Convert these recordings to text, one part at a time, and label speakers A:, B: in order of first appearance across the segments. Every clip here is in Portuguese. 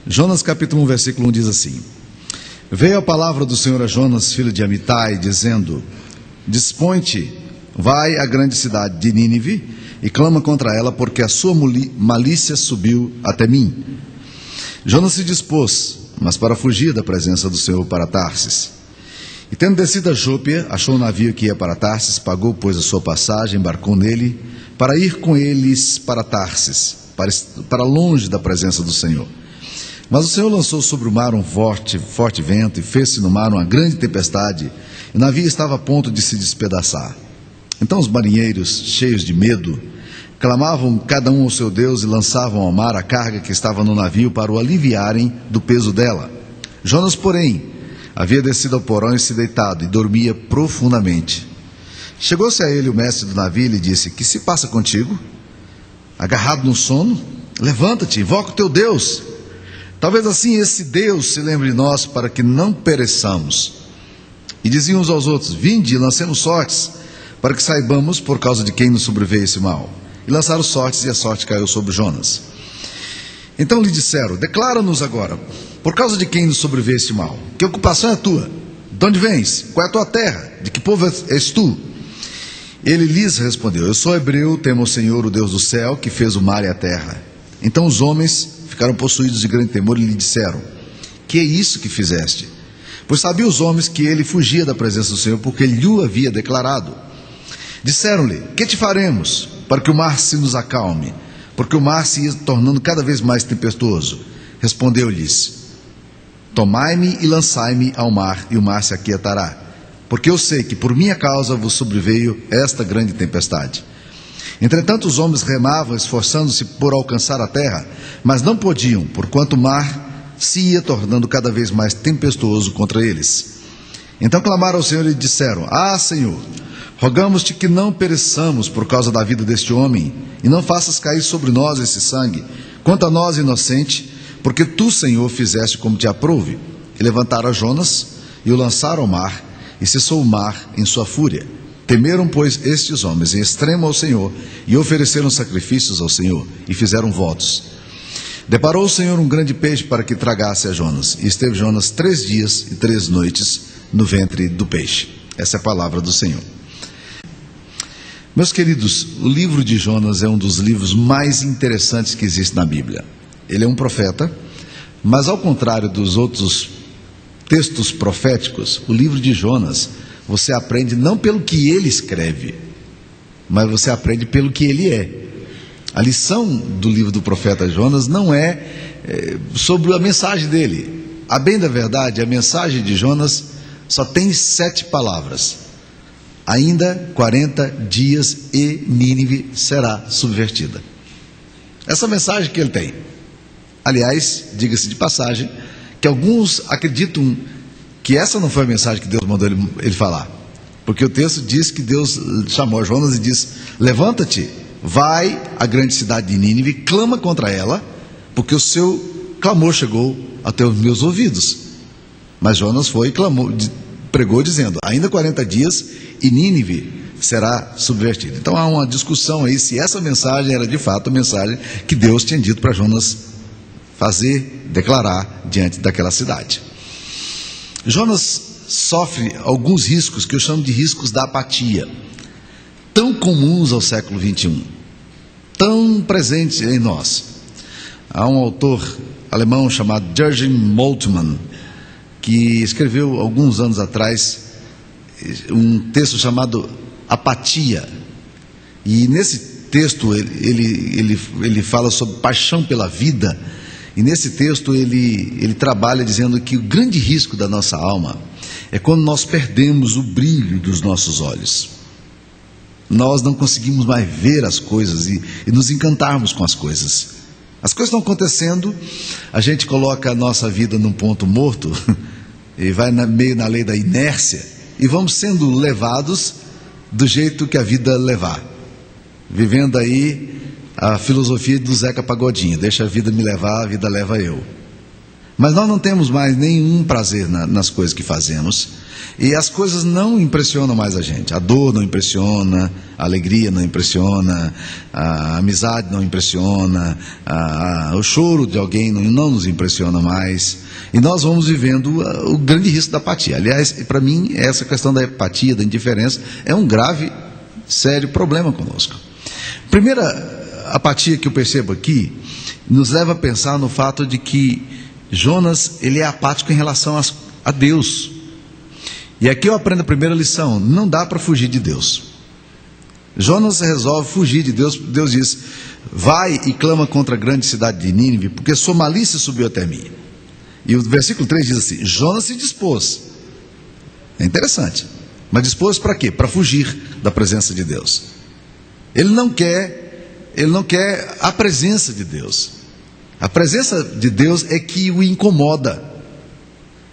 A: Jonas capítulo 1, versículo 1 diz assim: Veio a palavra do Senhor a Jonas, filho de Amitai, dizendo: Dispõe-te, vai à grande cidade de Nínive e clama contra ela, porque a sua malícia subiu até mim. Jonas se dispôs, mas para fugir da presença do Senhor, para Tarsis. E tendo descido a Jópia, achou um navio que ia para Tarsis, pagou, pois, a sua passagem, embarcou nele, para ir com eles para Tarsis, para longe da presença do Senhor. Mas o Senhor lançou sobre o mar um forte vento, e fez-se no mar uma grande tempestade, e o navio estava a ponto de se despedaçar. Então os marinheiros, cheios de medo, clamavam cada um ao seu Deus e lançavam ao mar a carga que estava no navio para o aliviarem do peso dela. Jonas, porém, havia descido ao porão e se deitado, e dormia profundamente. Chegou-se a ele o mestre do navio e lhe disse: Que se passa contigo? Agarrado no sono? Levanta-te, invoca o teu Deus. Talvez assim esse Deus se lembre de nós, para que não pereçamos. E diziam uns aos outros: Vinde e lancemos sortes, para que saibamos por causa de quem nos sobreveio esse mal. E lançaram sortes, e a sorte caiu sobre Jonas. Então lhe disseram: Declara-nos agora, por causa de quem nos sobreveio esse mal? Que ocupação é a tua? De onde vens? Qual é a tua terra? De que povo és tu? Ele lhes respondeu: Eu sou hebreu, temo ao Senhor, o Deus do céu, que fez o mar e a terra. Então os homens ficaram possuídos de grande temor e lhe disseram: Que é isso que fizeste? Pois sabiam os homens que ele fugia da presença do Senhor, porque ele lhe havia declarado. Disseram-lhe: Que te faremos, para que o mar se nos acalme? Porque o mar se ia tornando cada vez mais tempestuoso. Respondeu-lhes: Tomai-me e lançai-me ao mar, e o mar se aquietará. Porque eu sei que por minha causa vos sobreveio esta grande tempestade. Entretanto os homens remavam, esforçando-se por alcançar a terra, mas não podiam, porquanto o mar se ia tornando cada vez mais tempestuoso contra eles. Então clamaram ao Senhor e disseram: Ah, Senhor, rogamos-te que não pereçamos por causa da vida deste homem, e não faças cair sobre nós esse sangue, quanto a nós inocente, porque tu, Senhor, fizeste como te aprouve. E levantaram a Jonas e o lançaram ao mar, e cessou o mar em sua fúria. Temeram, pois, estes homens em extremo ao Senhor, e ofereceram sacrifícios ao Senhor, e fizeram votos. Deparou o Senhor um grande peixe para que tragasse a Jonas, e esteve Jonas 3 dias e 3 noites no ventre do peixe. Essa é a palavra do Senhor. Meus queridos, o livro de Jonas é um dos livros mais interessantes que existe na Bíblia. Ele é um profeta, mas ao contrário dos outros textos proféticos, o livro de Jonas, você aprende não pelo que ele escreve, mas você aprende pelo que ele é. A lição do livro do profeta Jonas não é sobre a mensagem dele. A bem da verdade, a mensagem de Jonas só tem 7 palavras. Ainda 40 dias e Nínive será subvertida. Essa mensagem que ele tem. Aliás, diga-se de passagem, que alguns acreditam que essa não foi a mensagem que Deus mandou ele falar. Porque o texto diz que Deus chamou Jonas e disse: Levanta-te, vai à grande cidade de Nínive, clama contra ela, porque o seu clamor chegou até os meus ouvidos. Mas Jonas foi e clamou, pregou dizendo: ainda 40 dias e Nínive será subvertida. Então há uma discussão aí se essa mensagem era de fato a mensagem que Deus tinha dito para Jonas fazer, declarar diante daquela cidade. Jonas sofre alguns riscos que eu chamo de riscos da apatia, tão comuns ao século 21, tão presentes em nós. Há um autor alemão chamado Jürgen Moltmann, que escreveu alguns anos atrás um texto chamado Apatia, e nesse texto ele fala sobre paixão pela vida, e nesse texto ele trabalha dizendo que o grande risco da nossa alma é quando nós perdemos o brilho dos nossos olhos. Nós não conseguimos mais ver as coisas e nos encantarmos com as coisas. As coisas estão acontecendo, a gente coloca a nossa vida num ponto morto e vai meio na lei da inércia, e vamos sendo levados do jeito que a vida levar, vivendo aí a filosofia do Zeca Pagodinho: deixa a vida me levar, a vida leva eu. Mas nós não temos mais nenhum prazer nas coisas que fazemos, E as coisas não impressionam mais a gente. A dor não impressiona, a alegria não impressiona, a amizade não impressiona, o choro de alguém não nos impressiona mais. E nós vamos vivendo o grande risco da apatia. Aliás, para mim, essa questão da apatia, da indiferença, é um grave, sério problema conosco. Primeira apatia que eu percebo aqui nos leva a pensar no fato de que Jonas, ele é apático em relação a Deus. E aqui eu aprendo a primeira lição: não dá para fugir de Deus. Jonas resolve fugir de Deus. Deus diz: vai e clama contra a grande cidade de Nínive, porque sua malícia subiu até mim. E o versículo 3 diz assim: Jonas se dispôs. É interessante. Mas dispôs para quê? Para fugir da presença de Deus. Ele não quer a presença de Deus. A presença de Deus é que o incomoda.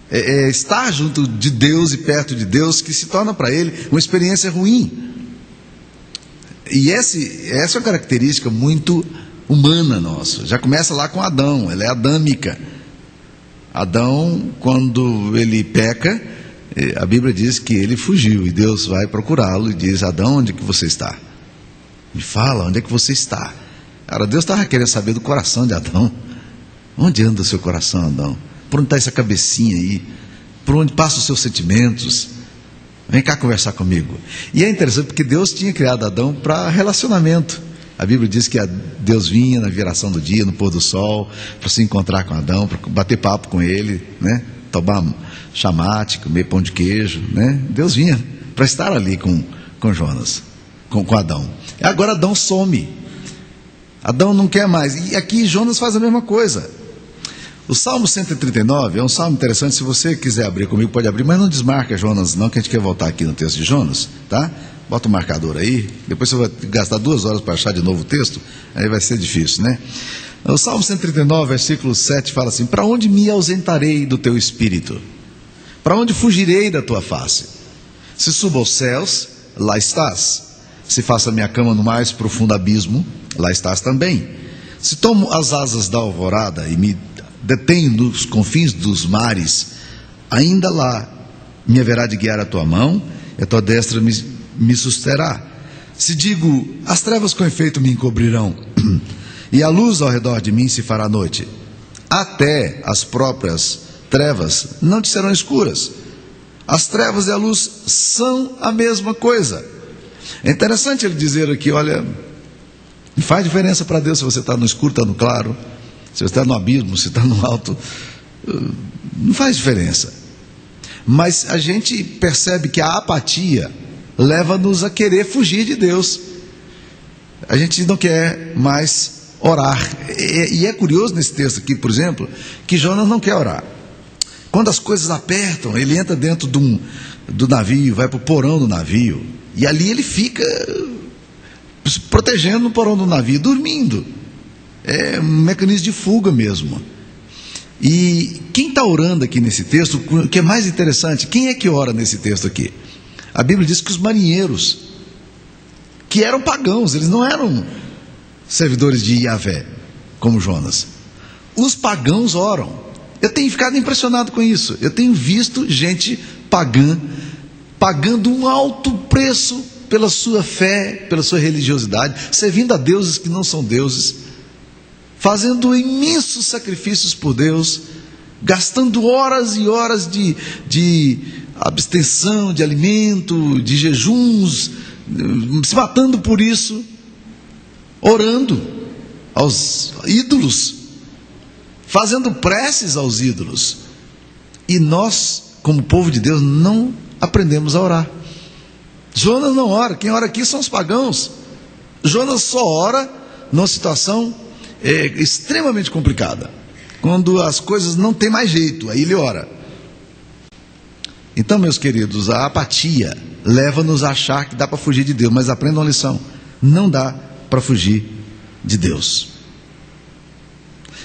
A: É estar junto de Deus e perto de Deus que se torna para ele uma experiência ruim. E essa é uma característica muito humana nossa. Já começa lá com Adão, ela é adâmica. Adão, quando ele peca, a Bíblia diz que ele fugiu, e Deus vai procurá-lo e diz: Adão, onde é que você está? Me fala, onde é que você está? Cara, Deus estava querendo saber do coração de Adão. Onde anda o seu coração, Adão? Por onde está essa cabecinha aí? Por onde passam os seus sentimentos? Vem cá conversar comigo. E é interessante porque Deus tinha criado Adão para relacionamento. A Bíblia diz que Deus vinha na viração do dia, no pôr do sol, para se encontrar com Adão, para bater papo com ele, né? Tomar chamate, comer pão de queijo, né? Deus vinha para estar ali com Jonas, com Adão. E agora Adão some. Adão não quer mais. E aqui Jonas faz a mesma coisa. O Salmo 139 é um salmo interessante. Se você quiser abrir comigo, pode abrir, mas não desmarca Jonas não, que a gente quer voltar aqui no texto de Jonas, tá? Bota o marcador aí, depois você vai gastar 2 horas para achar de novo o texto, aí vai ser difícil, né? O Salmo 139, versículo 7 fala assim: para onde me ausentarei do teu espírito? Para onde fugirei da tua face? Se subo aos céus, lá estás. Se faço a minha cama no mais profundo abismo, lá estás também. Se tomo as asas da alvorada e me detenho nos confins dos mares, ainda lá me haverá de guiar a tua mão, e a tua destra me susterá. Se digo: as trevas com efeito me encobrirão, e a luz ao redor de mim se fará noite, até as próprias trevas não te serão escuras. As trevas e a luz são a mesma coisa. É interessante ele dizer aqui: olha, não faz diferença para Deus se você está no escuro, está no claro, se você está no abismo, se está no alto, não faz diferença. Mas a gente percebe que a apatia leva-nos a querer fugir de Deus. A gente não quer mais orar. E é curioso nesse texto aqui, por exemplo, que Jonas não quer orar. Quando as coisas apertam, ele entra dentro do navio, vai para o porão do navio, e ali ele fica protegendo o porão do navio, dormindo. É um mecanismo de fuga mesmo. E quem está orando aqui nesse texto, o que é mais interessante, quem é que ora nesse texto aqui? A Bíblia diz que os marinheiros, que eram pagãos, eles não eram servidores de Yahvé, como Jonas. Os pagãos oram. Eu tenho ficado impressionado com isso. Eu tenho visto gente pagã pagando um alto preço pela sua fé, pela sua religiosidade, servindo a deuses que não são deuses, fazendo imensos sacrifícios por Deus, gastando horas e horas de abstenção de alimento, de jejuns, se matando por isso, orando aos ídolos, fazendo preces aos ídolos. E nós, como povo de Deus, não aprendemos a orar. Jonas não ora. Quem ora aqui são os pagãos. Jonas só ora numa situação extremamente complicada, quando as coisas não tem mais jeito, aí ele ora. Então, meus queridos, a apatia leva-nos a achar que dá para fugir de Deus, mas aprenda uma lição: não dá para fugir de Deus.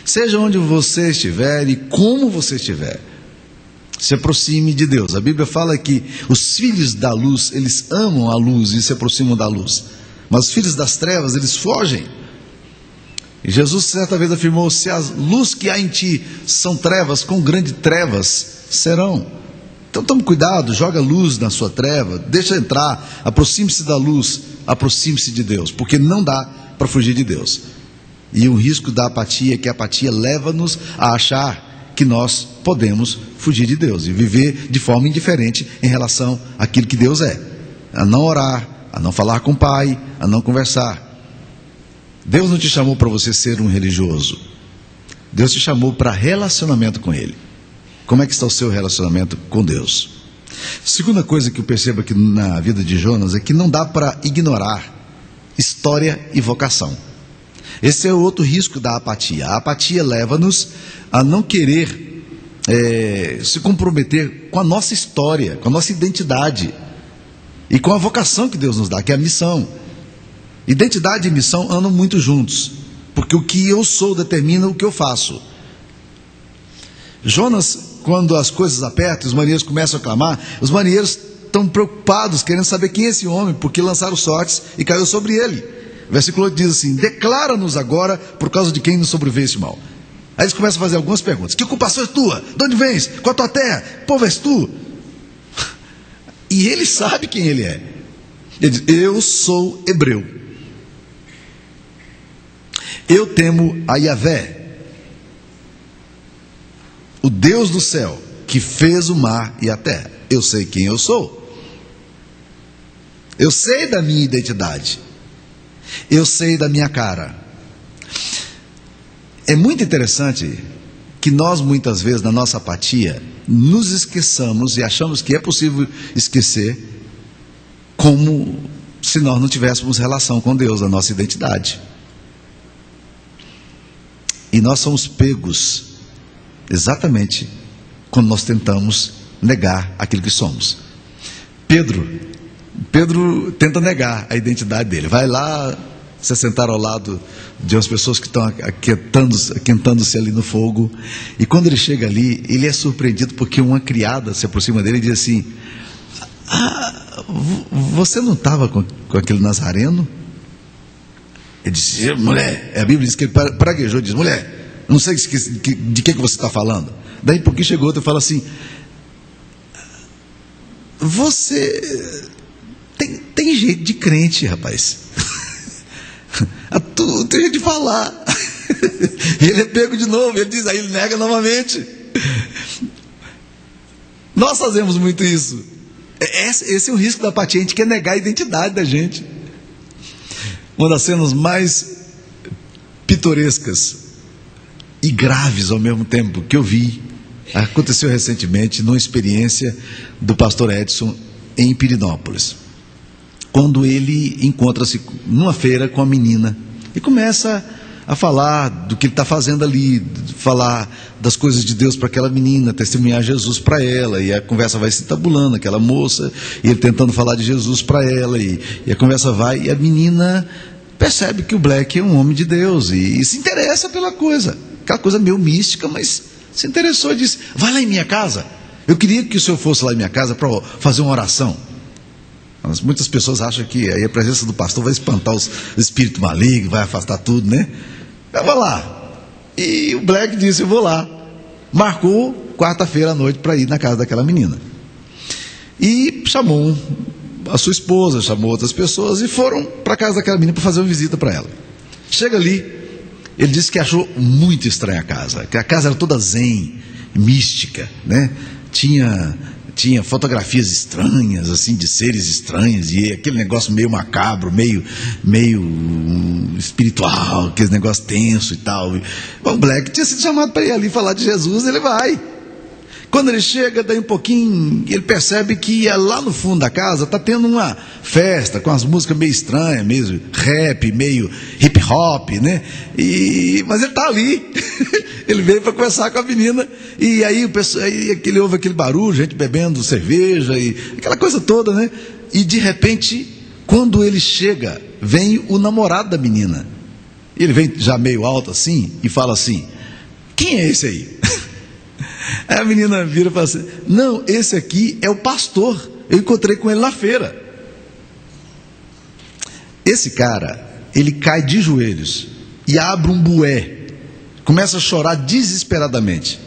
A: Seja onde você estiver e como você estiver, se aproxime de Deus. A Bíblia fala que os filhos da luz, eles amam a luz e se aproximam da luz, mas os filhos das trevas, eles fogem. E Jesus certa vez afirmou: se a luz que há em ti são trevas, quão grandes trevas serão. Então tome cuidado, joga luz na sua treva, deixa entrar, aproxime-se da luz, aproxime-se de Deus, porque não dá para fugir de Deus. E o risco da apatia é que a apatia leva-nos a achar que nós podemos fugir de Deus e viver de forma indiferente em relação àquilo que Deus é. A não orar, a não falar com o Pai, a não conversar. Deus não te chamou para você ser um religioso. Deus te chamou para relacionamento com Ele. Como é que está o seu relacionamento com Deus? Segunda coisa que eu percebo aqui na vida de Jonas é que não dá para ignorar história e vocação. Esse é o outro risco da apatia. A apatia leva-nos a não querer se comprometer com a nossa história, com a nossa identidade e com a vocação que Deus nos dá, que é a missão. Identidade e missão andam muito juntos, porque o que eu sou determina o que eu faço. Jonas, quando as coisas apertam, os marinheiros começam a clamar, os marinheiros estão preocupados, querendo saber quem é esse homem, porque lançaram sortes e caiu sobre ele. O versículo 8 diz assim: declara-nos agora por causa de quem nos sobreveio esse mal. Aí eles começam a fazer algumas perguntas: que ocupação é tua? De onde vens? Qual a tua terra? Que povo és tu? E ele sabe quem ele é. Ele diz: eu sou hebreu, eu temo a Yahvé, o Deus do céu, que fez o mar e a terra. Eu sei quem eu sou. Eu sei da minha identidade. Eu sei da minha cara. É muito interessante que nós, muitas vezes, na nossa apatia, nos esqueçamos e achamos que é possível esquecer, como se nós não tivéssemos relação com Deus, a nossa identidade. E nós somos pegos exatamente quando nós tentamos negar aquilo que somos. Pedro tenta negar a identidade dele. Vai lá se sentar ao lado de umas pessoas que estão aquentando-se ali no fogo. E quando ele chega ali, ele é surpreendido porque uma criada se aproxima dele e diz assim: você não estava com aquele nazareno? Ele disse: mulher, a Bíblia diz que ele praguejou, diz: mulher, não sei de que você está falando. Daí um pouquinho chegou outro e fala assim: você tem jeito de crente, rapaz. Tu tem jeito de falar. E ele é pego de novo, ele diz, aí ele nega novamente. Nós fazemos muito isso. Esse é o risco da apatia, a gente quer negar a identidade da gente. Uma das cenas mais pitorescas e graves ao mesmo tempo que eu vi, aconteceu recentemente numa experiência do pastor Edson em Pirinópolis, quando ele encontra-se numa feira com a menina e começa a falar do que ele está fazendo ali, falar das coisas de Deus para aquela menina, testemunhar Jesus para ela, e a conversa vai se tabulando, aquela moça, e ele tentando falar de Jesus para ela, e a conversa vai, e a menina percebe que o Black é um homem de Deus, e se interessa pela coisa, aquela coisa meio mística, mas se interessou e disse: vai lá em minha casa, eu queria que o senhor fosse lá em minha casa para fazer uma oração. Mas muitas pessoas acham que aí a presença do pastor vai espantar os espíritos malignos, vai afastar tudo, né? Eu vou lá. E o Black disse: eu vou lá. Marcou quarta-feira à noite para ir na casa daquela menina. E chamou a sua esposa, chamou outras pessoas e foram para a casa daquela menina para fazer uma visita para ela. Chega ali, ele disse que achou muito estranha a casa, que a casa era toda zen, mística, né? Tinha fotografias estranhas, assim, de seres estranhos, e aquele negócio meio macabro, meio espiritual, aquele negócio tenso e tal. O Black tinha sido chamado para ir ali falar de Jesus, ele vai. Quando ele chega, daí um pouquinho, ele percebe que lá no fundo da casa está tendo uma festa, com as músicas meio estranhas mesmo, rap, meio hip hop, né? Mas ele está ali, ele veio para conversar com a menina, e aí ele ouve aquele barulho, gente bebendo cerveja, e aquela coisa toda, né? E de repente, quando ele chega, vem o namorado da menina. Ele vem já meio alto assim, e fala assim: quem é esse aí? Aí a menina vira e fala assim: não, esse aqui é o pastor, eu encontrei com ele na feira. Esse cara, ele cai de joelhos e abre um bué, começa a chorar desesperadamente.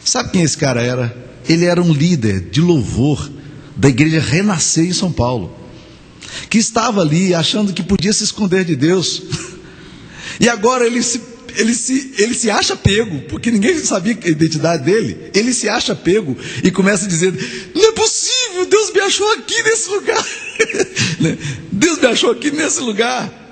A: Sabe quem esse cara era? ele era um líder de louvor da igreja Renascer em São Paulo, que estava ali achando que podia se esconder de Deus, e agora ele se acha pego, porque ninguém sabia a identidade dele. Ele se acha pego e começa a dizer: não é possível, Deus me achou aqui nesse lugar. Deus me achou aqui nesse lugar.